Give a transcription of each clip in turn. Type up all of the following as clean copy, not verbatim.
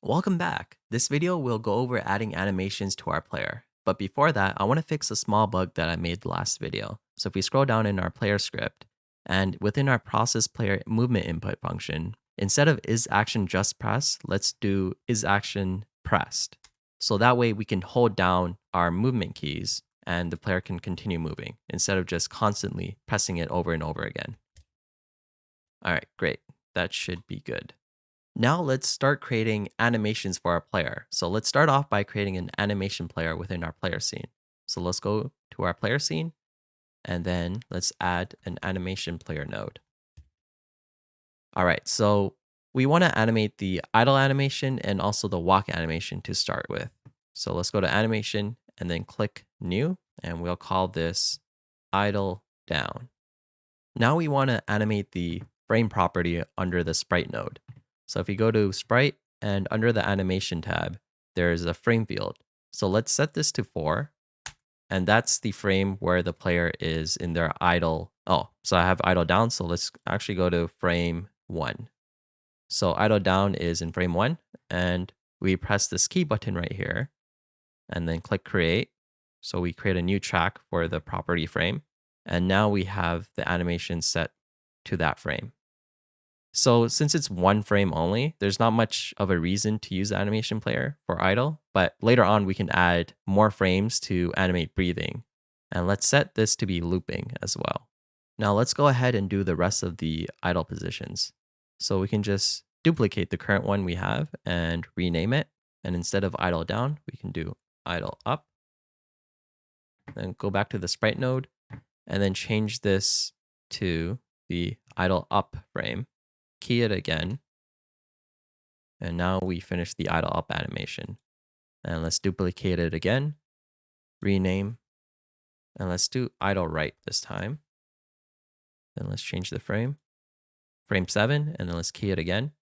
Welcome back. This video will go over adding animations to our player. But before that, I want to fix a small bug that I made last video. So if we scroll down in our player script, and within our process player movement input function, instead of is action just pressed, let's do is action pressed. So that way we can hold down our movement keys and the player can continue moving instead of just constantly pressing it over and over again. All right, great. That should be good. Now let's start creating animations for our player. So let's start off by creating an animation player within our player scene. So let's go to our player scene and then let's add an animation player node. All right, so we want to animate the idle animation and also the walk animation to start with. So let's go to animation and then click new, and we'll call this idle down. Now we want to animate the frame property under the sprite node. So if you go to sprite and under the animation tab, there's a frame field. So let's set this to 4. And that's the frame where the player is in their idle. Oh, so I have idle down. So let's actually go to frame 1. So idle down is in frame 1. And we press this key button right here and then click create. So we create a new track for the property frame. And now we have the animation set to that frame. So since it's one frame only, there's not much of a reason to use the animation player for idle, but later on we can add more frames to animate breathing. And let's set this to be looping as well. Now let's go ahead and do the rest of the idle positions. So we can just duplicate the current one we have and rename it. And instead of idle down, we can do idle up. Then go back to the sprite node and then change this to the idle up frame. Key it again. And now we finish the idle up animation. And let's duplicate it again, rename, and let's do idle right this time. Then let's change the frame 7, and then let's key it again.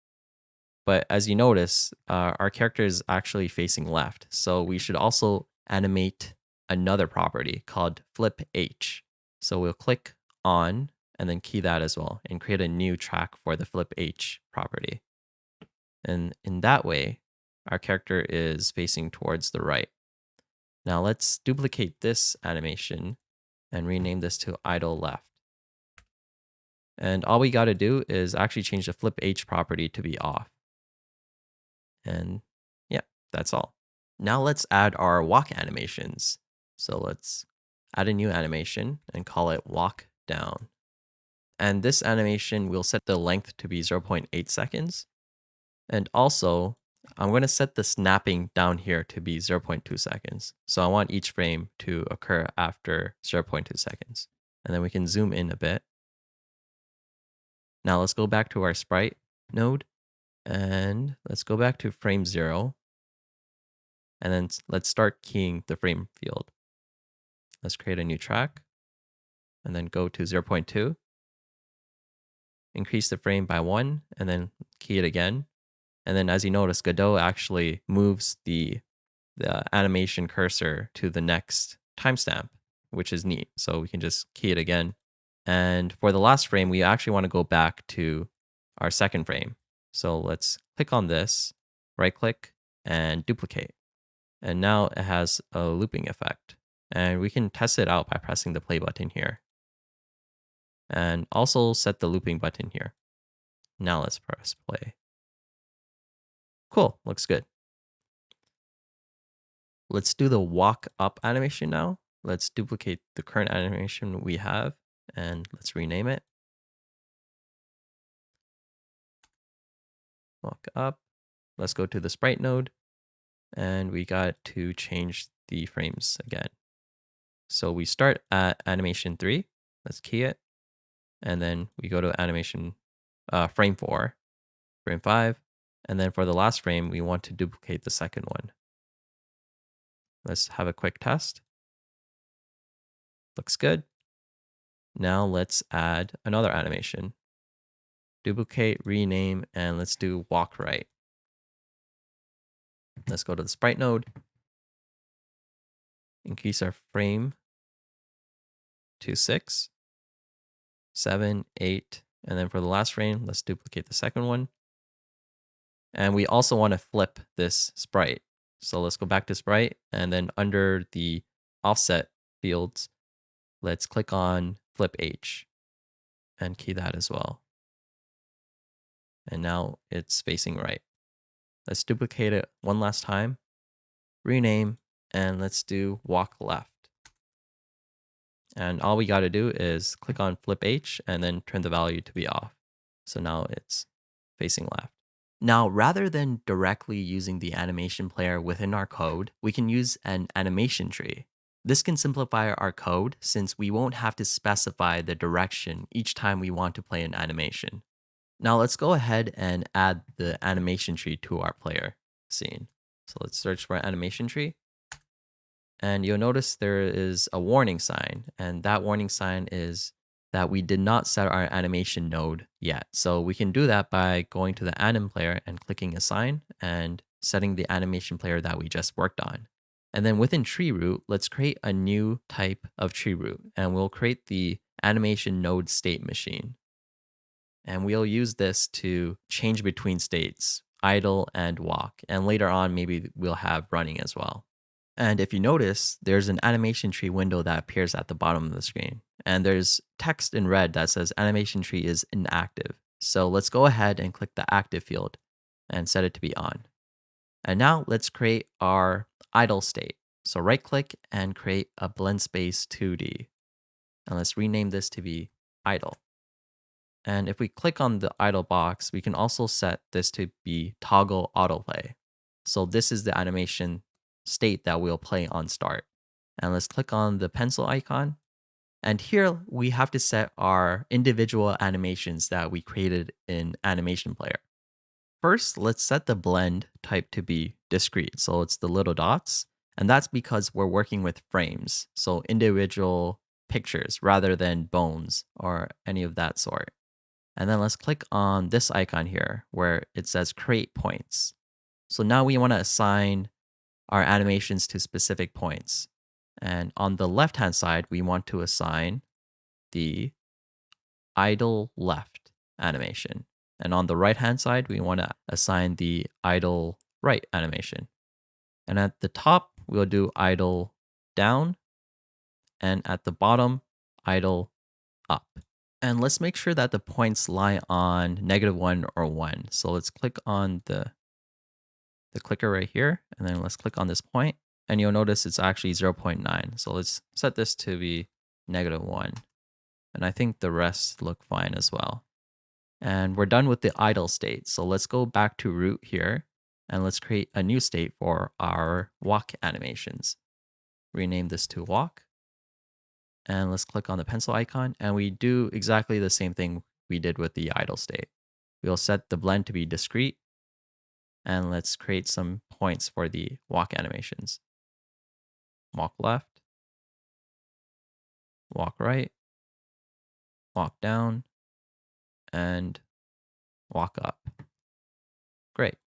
But as you notice, our character is actually facing left. So we should also animate another property called flip H. So we'll click on and then key that as well and create a new track for the flip H property. And in that way, our character is facing towards the right. Now let's duplicate this animation and rename this to idle left. And all we got to do is actually change the flip H property to be off. And yeah, that's all. Now let's add our walk animations. So let's add a new animation and call it walk down. And this animation will set the length to be 0.8 seconds. And also, I'm going to set the snapping down here to be 0.2 seconds. So I want each frame to occur after 0.2 seconds. And then we can zoom in a bit. Now let's go back to our sprite node and let's go back to frame 0. And then let's start keying the frame field. Let's create a new track and then go to 0.2. Increase the frame by 1 and then key it again. And then as you notice, Godot actually moves the animation cursor to the next timestamp, which is neat. So we can just key it again. And for the last frame, we actually want to go back to our second frame. So let's click on this, right click, and duplicate. And now it has a looping effect. And we can test it out by pressing the play button here. And also set the looping button here. Now let's press play. Cool, looks good. Let's do the walk up animation now. Let's duplicate the current animation we have and let's rename it. Walk up. Let's go to the sprite node and we got to change the frames again. So we start at AnimationTree. Let's key it. And then we go to animation frame 4, frame 5. And then for the last frame, we want to duplicate the second one. Let's have a quick test. Looks good. Now let's add another animation. Duplicate, rename, and let's do walk right. Let's go to the sprite node. Increase our frame to 6, 7, 8. And then for the last frame, let's duplicate the second one. And we also want to flip this sprite. So let's go back to sprite, and then under the offset fields, let's click on flip H and key that as well. And now it's facing right. Let's duplicate it one last time, rename, and let's do walk left. And all we got to do is click on flip H and then turn the value to be off. So now it's facing left. Now, rather than directly using the animation player within our code, we can use an animation tree. This can simplify our code since we won't have to specify the direction each time we want to play an animation. Now let's go ahead and add the animation tree to our player scene. So let's search for animation tree. And you'll notice there is a warning sign. And that warning sign is that we did not set our animation node yet. So we can do that by going to the anim player and clicking assign and setting the animation player that we just worked on. And then within tree root, let's create a new type of tree root. And we'll create the animation node state machine. And we'll use this to change between states, idle and walk. And later on, maybe we'll have running as well. And if you notice, there's an animation tree window that appears at the bottom of the screen. And there's text in red that says animation tree is inactive. So let's go ahead and click the active field and set it to be on. And now let's create our idle state. So right click and create a blend space 2D. And let's rename this to be idle. And if we click on the idle box, we can also set this to be toggle autoplay. So this is the animation state that we'll play on start. And let's click on the pencil icon. And here we have to set our individual animations that we created in AnimationPlayer. First, let's set the blend type to be discrete. So it's the little dots. And that's because we're working with frames. So individual pictures rather than bones or any of that sort. And then let's click on this icon here where it says create points. So now we want to assign our animations to specific points. And on the left-hand side, we want to assign the idle left animation. And on the right-hand side, we want to assign the idle right animation. And at the top, we'll do idle down. And at the bottom, idle up. And let's make sure that the points lie on -1 or 1. So let's click on the clicker right here, and then let's click on this point, and you'll notice it's actually 0.9. So let's set this to be -1. And I think the rest look fine as well. And we're done with the idle state. So let's go back to root here, and let's create a new state for our walk animations. Rename this to walk. And let's click on the pencil icon, and we do exactly the same thing we did with the idle state. We'll set the blend to be discrete, and let's create some points for the walk animations. Walk left, walk right, walk down, and walk up. Great.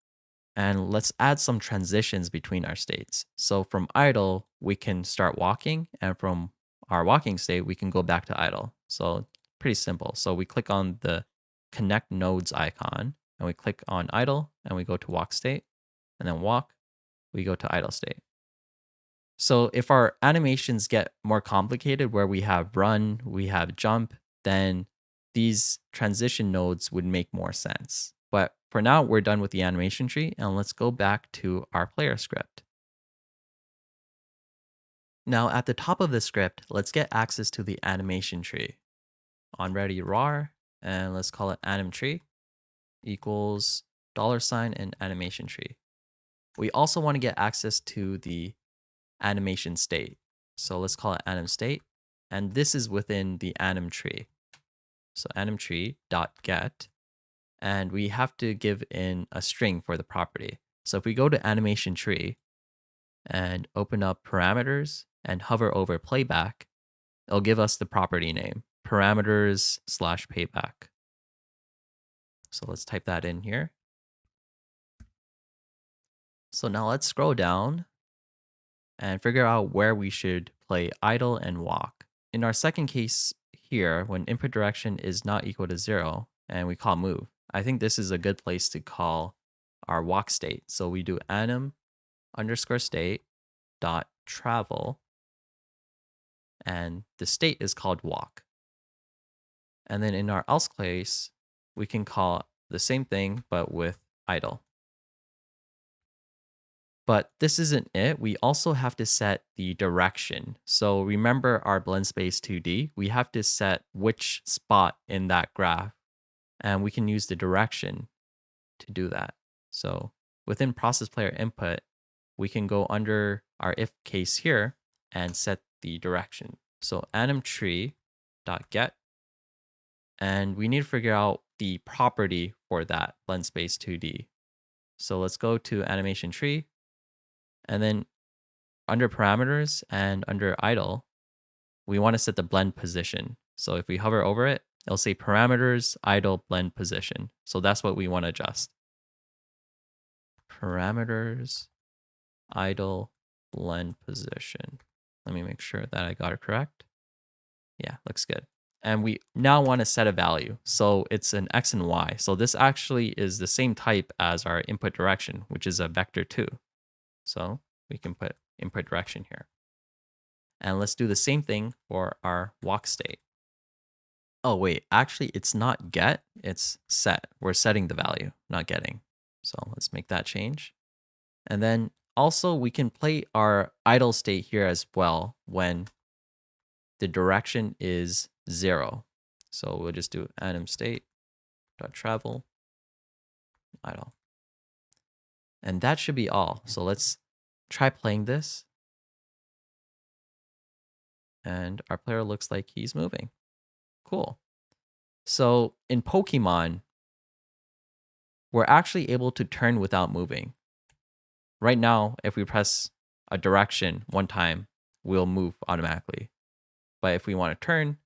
And let's add some transitions between our states. So from idle, we can start walking, and from our walking state, we can go back to idle. So pretty simple. So we click on the connect nodes icon, and we click on idle, and we go to walk state, and then walk, we go to idle state. So if our animations get more complicated where we have run, we have jump, then these transition nodes would make more sense. But for now, we're done with the animation tree, and let's go back to our player script. Now at the top of the script, let's get access to the animation tree. On ready rar, and let's call it animtree equals $ and animation tree. We also want to get access to the animation state. So let's call it anim state. And this is within the anim tree. So animtree.get. And we have to give in a string for the property. So if we go to animation tree and open up parameters and hover over playback, it'll give us the property name, parameters/payback. So let's type that in here. So now let's scroll down and figure out where we should play idle and walk. In our second case here, when input direction is not equal to 0 and we call move, I think this is a good place to call our walk state. So we do anim underscore state dot travel, and the state is called walk. And then in our else case, we can call the same thing, but with idle. But this isn't it. We also have to set the direction. So remember our blend space 2D, we have to set which spot in that graph, and we can use the direction to do that. So within process player input, we can go under our if case here and set the direction. So AnimationTree.get, and we need to figure out the property for that blend space 2D. So let's go to AnimationTree, and then under parameters and under idle, we want to set the blend position. So if we hover over it, it'll say parameters idle blend position. So that's what we want to adjust. Parameters idle blend position. Let me make sure that I got it correct. Yeah, looks good. And we now want to set a value. So it's an X and Y. So this actually is the same type as our input direction, which is a vector 2. So we can put input direction here. And let's do the same thing for our walk state. Oh, wait, actually, it's not get, it's set. We're setting the value, not getting. So let's make that change. And then also we can play our idle state here as well when the direction is 0. So we'll just do anim state.travel idle. And that should be all. So let's try playing this. And our player looks like he's moving. Cool. So in Pokemon, we're actually able to turn without moving. Right now, if we press a direction one time, we'll move automatically. But if we want to turn,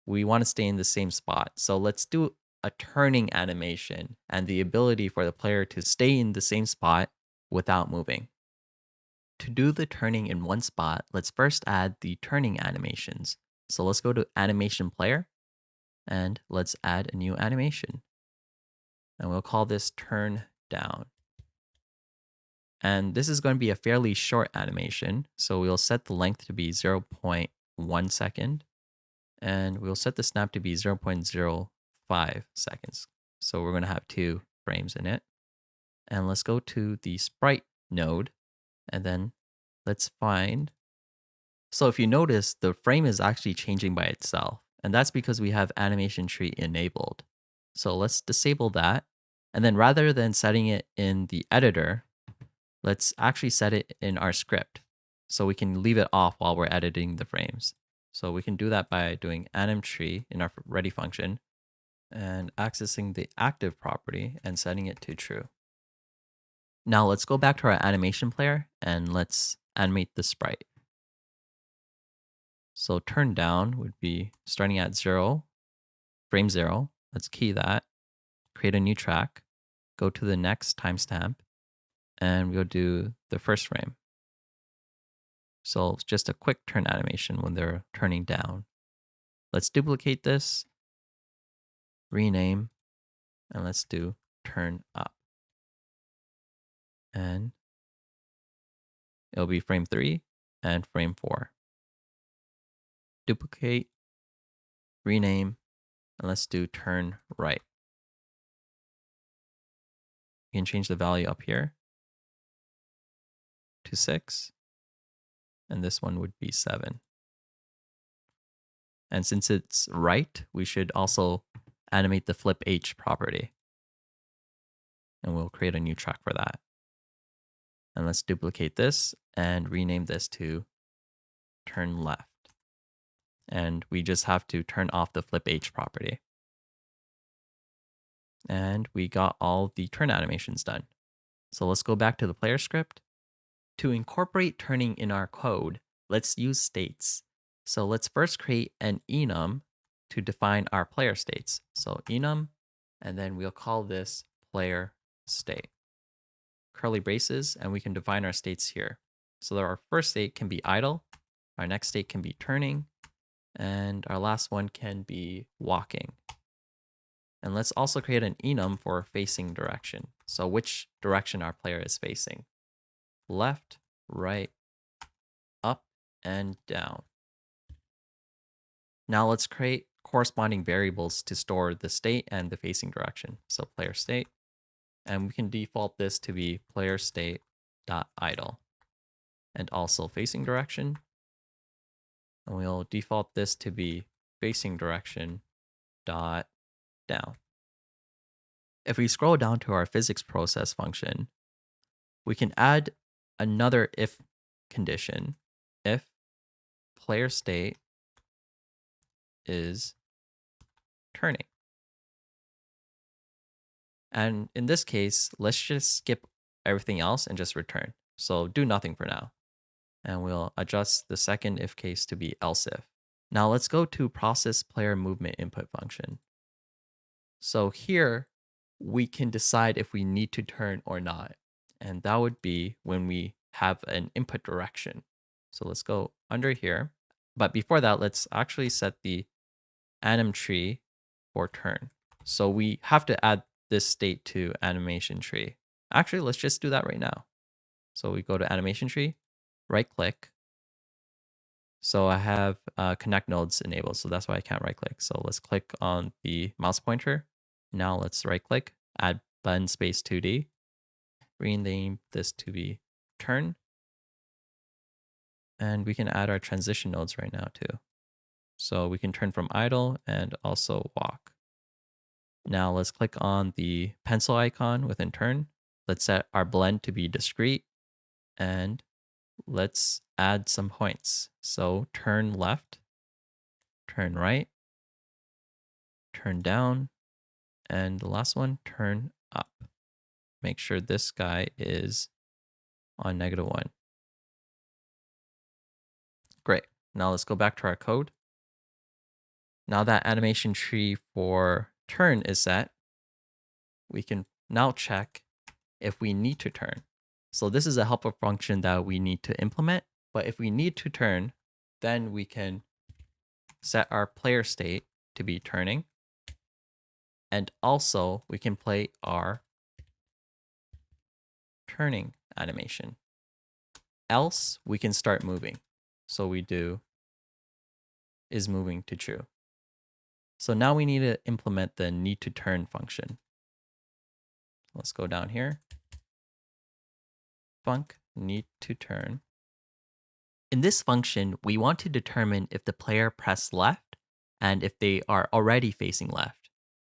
we want to stay in the same spot. So let's do a turning animation and the ability for the player to stay in the same spot without moving. To do the turning in one spot, let's first add the turning animations. So let's go to AnimationPlayer and let's add a new animation. And we'll call this turn down. And this is going to be a fairly short animation. So we'll set the length to be 0.1 second. And we'll set the snap to be 0.05 seconds. So we're going to have 2 frames in it. And let's go to the sprite node. And then let's find. So if you notice, the frame is actually changing by itself. And that's because we have AnimationTree enabled. So let's disable that. And then rather than setting it in the editor, let's actually set it in our script. So we can leave it off while we're editing the frames. So we can do that by doing AnimationTree in our ready function and accessing the active property and setting it to true. Now let's go back to our animation player and let's animate the sprite. So turn down would be starting at 0, frame 0. Let's key that, create a new track, go to the next timestamp, and we'll do the first frame. So it's just a quick turn animation when they're turning down. Let's duplicate this, rename, and let's do turn up. And it'll be frame 3 and frame 4. Duplicate, rename, and let's do turn right. You can change the value up here to 6, and this one would be 7. And since it's right, we should also animate the flip H property. And we'll create a new track for that. And let's duplicate this and rename this to turn left. And we just have to turn off the flip H property. And we got all the turn animations done. So let's go back to the player script. To incorporate turning in our code, let's use states. So let's first create an enum to define our player states. So enum, and then we'll call this player state. Curly braces, and we can define our states here. So our first state can be idle, our next state can be turning, and our last one can be walking. And let's also create an enum for facing direction. So which direction our player is facing. Left, right, up, and down. Now let's create corresponding variables to store the state and the facing direction. So player state, and we can default this to be player state dot idle, and also facing direction. And we'll default this to be facing direction dot down. If we scroll down to our physics process function, we can add another if condition if player state is turning. And in this case, let's just skip everything else and just return. So do nothing for now. And we'll adjust the second if case to be else if. Now let's go to process player movement input function. So here we can decide if we need to turn or not. And that would be when we have an input direction. So let's go under here. But before that, let's actually set the AnimationTree for turn. So we have to add this state to AnimationTree. Actually, let's just do that right now. So we go to AnimationTree, right click. So I have connect nodes enabled, so that's why I can't right click. So let's click on the mouse pointer. Now let's right click, add button space 2D, rename this to be turn. And we can add our transition nodes right now too. So we can turn from idle and also walk. Now let's click on the pencil icon within turn. Let's set our blend to be discrete and let's add some points. So turn left, turn right, turn down, and the last one, turn up. Make sure this guy is on -1. Great. Now let's go back to our code. Now that animation tree for turn is set, we can now check if we need to turn. So this is a helper function that we need to implement, but if we need to turn, then we can set our player state to be turning. And also we can play our turning animation. Else we can start moving. So we do is moving to true. So now we need to implement the need to turn function. Let's go down here. Func need to turn. In this function, we want to determine if the player pressed left and if they are already facing left.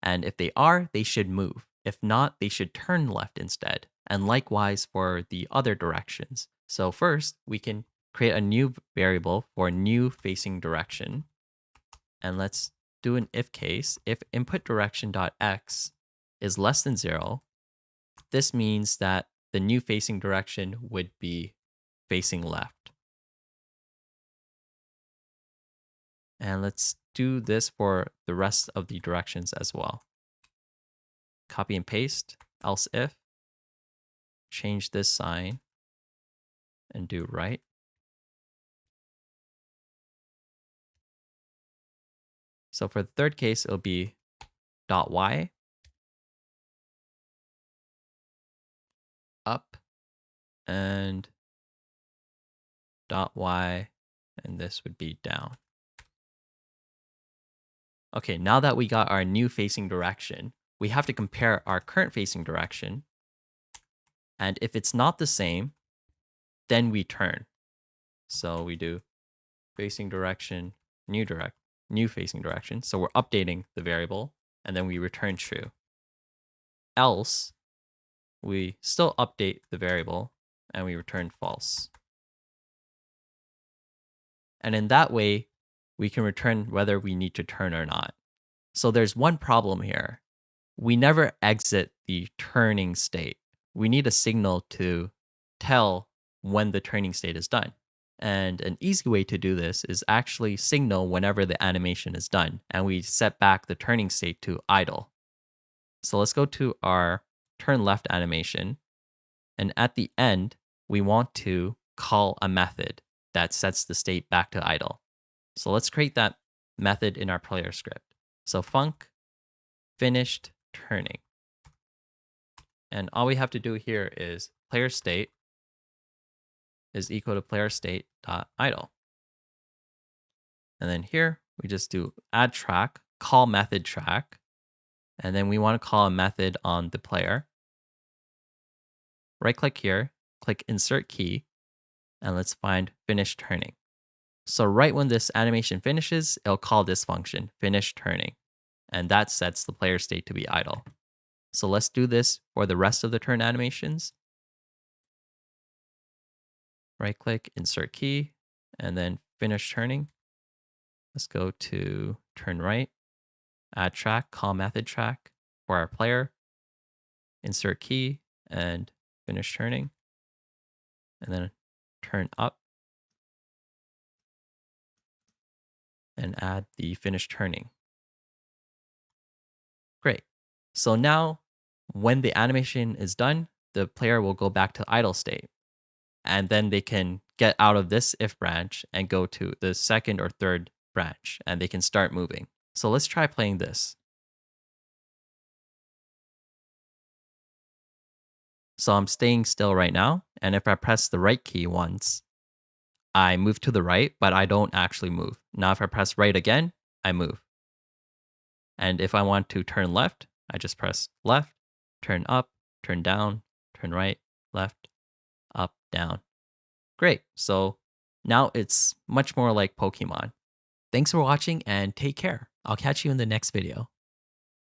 And if they are, they should move. If not, they should turn left instead. And likewise for the other directions. So first, we can create a new variable for new facing direction. And let's do an if case. If input direction.x is less than 0, this means that the new facing direction would be facing left. And let's do this for the rest of the directions as well. Copy and paste, else if, change this sign, and do right. So for the third case, it'll be .y, up, and .y, and this would be down. Okay, now that we got our new facing direction, we have to compare our current facing direction. And if it's not the same, then we turn. So we do facing direction, new facing direction. So we're updating the variable and then we return true. Else, we still update the variable and we return false. And in that way, we can return whether we need to turn or not. So there's one problem here. We never exit the turning state. We need a signal to tell when the turning state is done. And an easy way to do this is actually signal whenever the animation is done, and we set back the turning state to idle. So let's go to our turn left animation, and at the end, we want to call a method that sets the state back to idle. So let's create that method in our player script. So func finished turning. And all we have to do here is player state is equal to player state dot idle. And then here we just do add track, call method track, and then we want to call a method on the player. Right click here, click insert key, and let's find finish turning. So right when this animation finishes, it'll call this function, finish turning, and that sets the player state to be idle. So let's do this for the rest of the turn animations. Right click, insert key, and then finish turning. Let's go to turn right, add track, call method track for our player, insert key, and finish turning, and then turn up and add the finish turning. Great. So now when the animation is done, the player will go back to idle state, and then they can get out of this if branch and go to the second or third branch, and they can start moving. So let's try playing this. So I'm staying still right now, and if I press the right key once, I move to the right, but I don't actually move. Now if I press right again, I move. And if I want to turn left, I just press left, turn up, turn down, turn right, left, up, down. Great. So now it's much more like Pokemon. Thanks for watching and take care. I'll catch you in the next video.